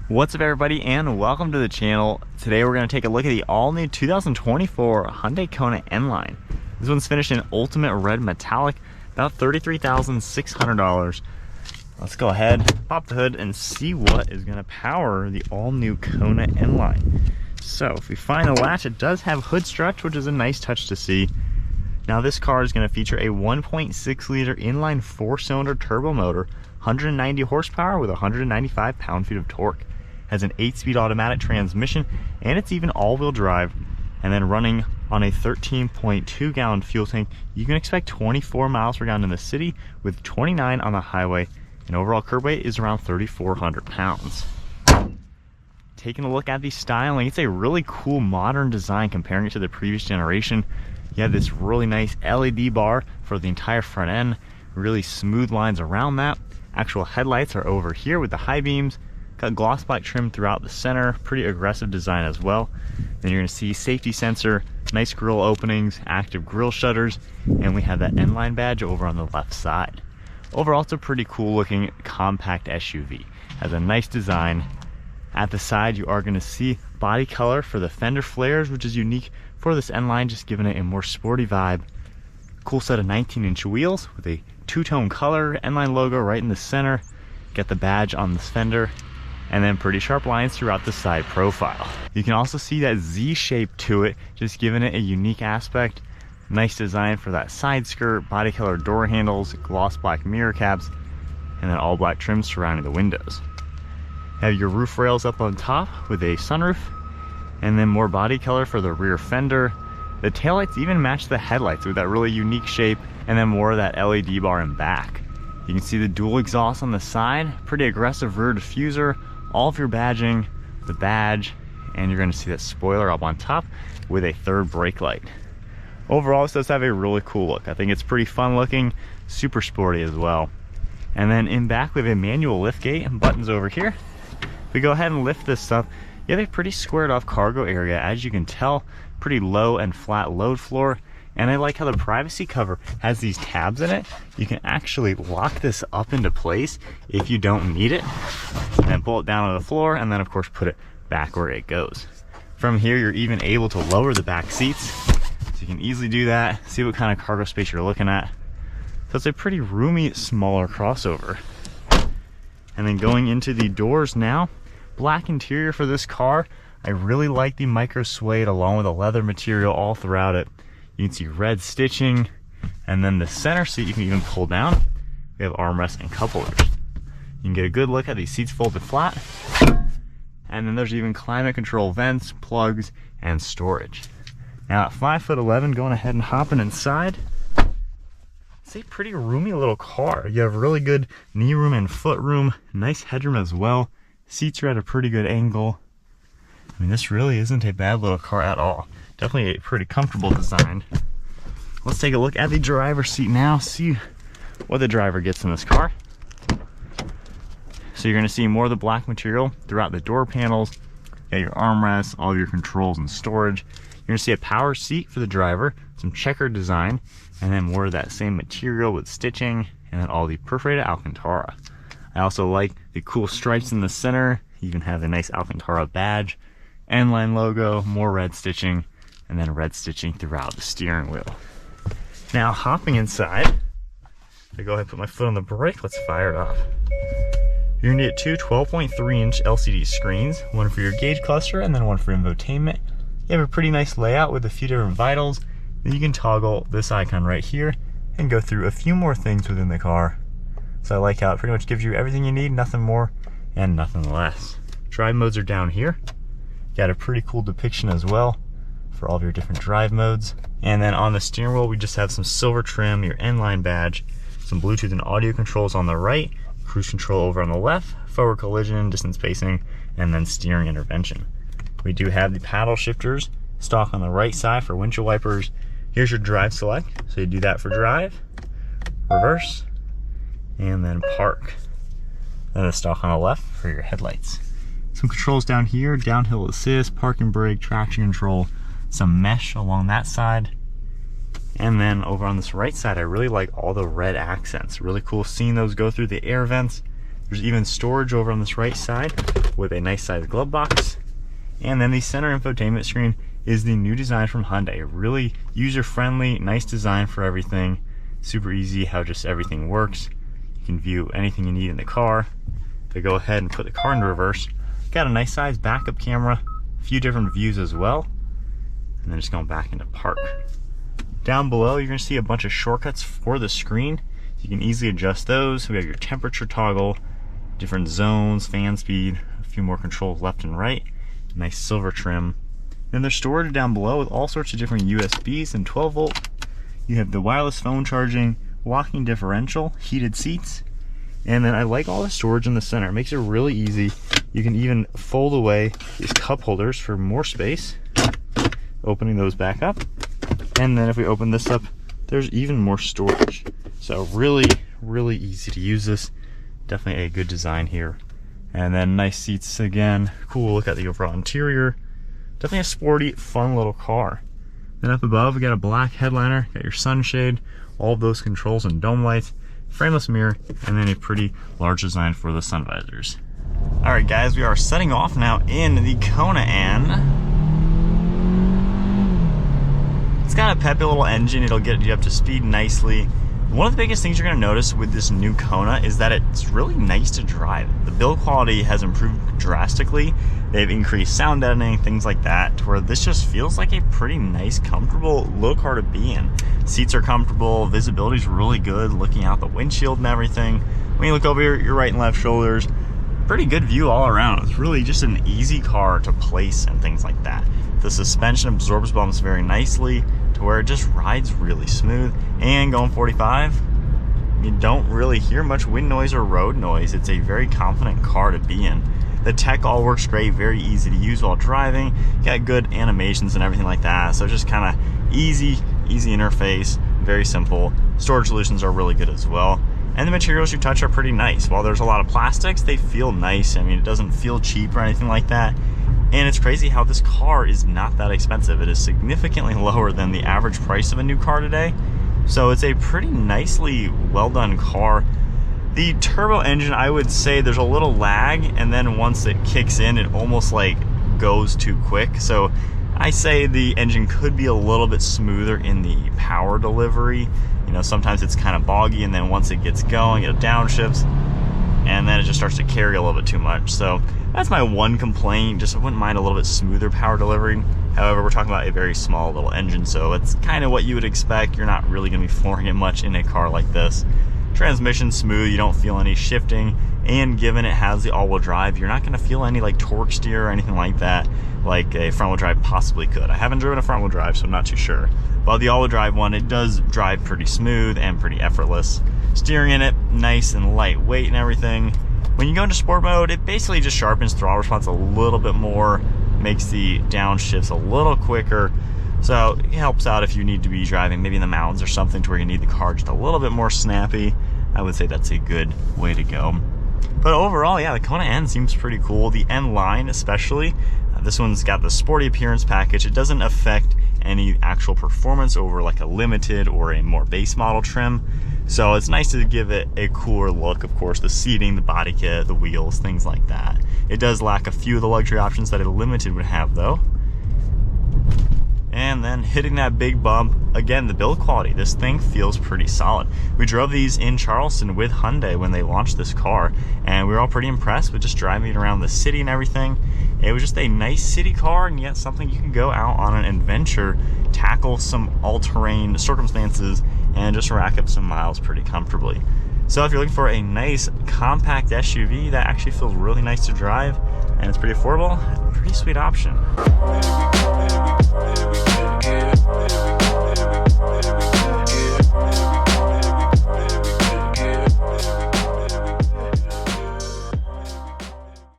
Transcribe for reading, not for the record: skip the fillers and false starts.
What's up everybody and welcome to the channel. Today we're going to take a look at the all-new 2024 Hyundai Kona N-Line. This one's finished in ultimate red metallic, about $33,600. Let's go ahead, pop the hood, and see what is going to power the all-new Kona N-Line. So if we find the latch, it does have hood stretch, which is a nice touch to see. Now this car is going to feature a 1.6 liter inline 4-cylinder turbo motor, 190 horsepower with 195 pound-feet of torque. Has an 8-speed automatic transmission, and it's even all-wheel drive. And then running on a 13.2 gallon fuel tank, you can expect 24 miles per gallon in the city with 29 on the highway, and overall curb weight is around 3,400 pounds. Taking a look at the styling, it's a really cool modern design comparing it to the previous generation. You have this really nice LED bar for the entire front end, really smooth lines around that. Actual headlights are over here with the high beams. Got gloss black trim throughout the center, pretty aggressive design as well. Then you're going to see safety sensor, nice grille openings, active grille shutters, and we have that N-Line badge over on the left side. Overall, it's a pretty cool looking compact SUV. Has a nice design. At the side, you are going to see body color for the fender flares, which is unique for this N-Line, just giving it a more sporty vibe. Cool set of 19-inch wheels with a two-tone color, N-Line logo right in the center. Get the badge on the fender, and then pretty sharp lines throughout the side profile. You can also see that Z shape to it, just giving it a unique aspect. Nice design for that side skirt, body color door handles, gloss black mirror caps, and then all black trim surrounding the windows. Have your roof rails up on top with a sunroof, and then more body color for the rear fender. The taillights even match the headlights with that really unique shape, and then more of that LED bar in back. You can see the dual exhaust on the side, pretty aggressive rear diffuser, all of your badging, the badge, and you're going to see that spoiler up on top with a third brake light. Overall, this does have a really cool look. I think it's pretty fun looking, super sporty as well. And then in back we have a manual lift gate and buttons over here. If we go ahead and lift this up, you have a pretty squared off cargo area, as you can tell, pretty low and flat load floor. And I like how the privacy cover has these tabs in it. You can actually lock this up into place if you don't need it, and then pull it down on the floor, and then of course put it back where it goes. From here, you're even able to lower the back seats, so you can easily do that, see what kind of cargo space you're looking at. So it's a pretty roomy, smaller crossover. And then going into the doors now, black interior for this car. I really like the micro suede along with the leather material all throughout it. You can see red stitching, and then the center seat you can even pull down. We have armrests and cup holders. You can get a good look at these seats folded flat. And then there's even climate control vents, plugs, and storage. Now at 5'11", going ahead and hopping inside, it's a pretty roomy little car. You have really good knee room and foot room, nice headroom as well. Seats are at a pretty good angle. I mean, this really isn't a bad little car at all. Definitely a pretty comfortable design. Let's take a look at the driver's seat now, see what the driver gets in this car. So you're going to see more of the black material throughout the door panels. You got your armrests, all of your controls and storage. You're going to see a power seat for the driver, some checkered design, and then more of that same material with stitching, and then all the perforated alcantara. I also like the cool stripes in the center. You even have a nice alcantara badge, N-Line logo, more red stitching, and then red stitching throughout the steering wheel. Now hopping inside, if I go ahead and put my foot on the brake, let's fire it off. You're gonna get two 12.3-inch LCD screens, one for your gauge cluster and then one for infotainment. You have a pretty nice layout with a few different vitals. Then you can toggle this icon right here and go through a few more things within the car. So I like how it pretty much gives you everything you need, nothing more and nothing less. Drive modes are down here. Got a pretty cool depiction as well for all of your different drive modes. And then on the steering wheel, we just have some silver trim, your N-Line badge, some Bluetooth and audio controls on the right, cruise control over on the left, forward collision, distance spacing, and then steering intervention. We do have the paddle shifters stock on the right side for windshield wipers. Here's your drive select, so you do that for drive, reverse, and then park. Then the stock on the left for your headlights. Some controls down here, downhill assist, parking brake, traction control, some mesh along that side. And then over on this right side, I really like all the red accents. Really cool seeing those go through the air vents. There's even storage over on this right side with a nice sized glove box. And then the center infotainment screen is the new design from Hyundai. Really user-friendly, nice design for everything. Super easy how just everything works. You can view anything you need in the car. To go ahead and put the car into reverse, got a nice size backup camera, a few different views as well. And then just going back into park. Down below, you're gonna see a bunch of shortcuts for the screen. You can easily adjust those. We have your temperature toggle, different zones, fan speed, a few more controls left and right. Nice silver trim. Then there's storage down below with all sorts of different USBs and 12 volt. You have the wireless phone charging, locking differential, heated seats, and then I like all the storage in the center. It makes it really easy. You can even fold away these cup holders for more space, opening those back up. And then if we open this up, there's even more storage. So really, really easy to use this. Definitely a good design here. And then nice seats again. Cool look at the overall interior. Definitely a sporty, fun little car. Then up above, we got a black headliner, got your sunshade, all of those controls and dome lights, frameless mirror, and then a pretty large design for the sun visors. All right, guys, we are setting off now in the Kona N. It's got a peppy little engine. It'll get you up to speed nicely. One of the biggest things you're going to notice with this new Kona is that it's really nice to drive. The build quality has improved drastically. They've increased sound deadening, things like that, to where this just feels like a pretty nice, comfortable little car to be in. Seats are comfortable, visibility's really good, looking out the windshield and everything. When you look over your right and left shoulders, pretty good view all around. It's really just an easy car to place and things like that. The suspension absorbs bumps very nicely to where it just rides really smooth. And going 45, you don't really hear much wind noise or road noise. It's a very confident car to be in. The tech all works great, very easy to use while driving. Got good animations and everything like that. So just kind of easy interface, very simple. Storage solutions are really good as well. And the materials you touch are pretty nice. While there's a lot of plastics, they feel nice. I mean, it doesn't feel cheap or anything like that. And it's crazy how this car is not that expensive. It is significantly lower than the average price of a new car today. So it's a pretty nicely well done car. The turbo engine, I would say there's a little lag, and then once it kicks in, it almost like goes too quick. So I say the engine could be a little bit smoother in the power delivery. You know, sometimes it's kind of boggy, and then once it gets going, it downshifts, and then it just starts to carry a little bit too much. So that's my one complaint. Just I wouldn't mind a little bit smoother power delivery. However, we're talking about a very small little engine, so it's kind of what you would expect. You're not really going to be flooring it much in a car like this. Transmission smooth, you don't feel any shifting, and given it has the all-wheel drive, you're not going to feel any like torque steer or anything like that, like a front-wheel drive possibly could. I haven't driven a front-wheel drive, so I'm not too sure. But the all-wheel drive one, it does drive pretty smooth and pretty effortless. Steering in it, nice and lightweight and everything. When you go into sport mode, it basically just sharpens throttle response a little bit more, makes the downshifts a little quicker. So it helps out if you need to be driving maybe in the mountains or something to where you need the car just a little bit more snappy. I would say that's a good way to go. But overall, yeah, the Kona N seems pretty cool. The N-Line especially. This one's got the sporty appearance package. It doesn't affect any actual performance over like a limited or a more base model trim. So it's nice to give it a cooler look. Of course, the seating, the body kit, the wheels, things like that. It does lack a few of the luxury options that a limited would have though. And then hitting that big bump, again, the build quality, this thing feels pretty solid. We drove these in Charleston with Hyundai when they launched this car, and we were all pretty impressed with just driving it around the city and everything. It was just a nice city car, and yet something you can go out on an adventure, tackle some all-terrain circumstances, and just rack up some miles pretty comfortably. So if you're looking for a nice compact SUV that actually feels really nice to drive, and it's pretty affordable, pretty sweet option.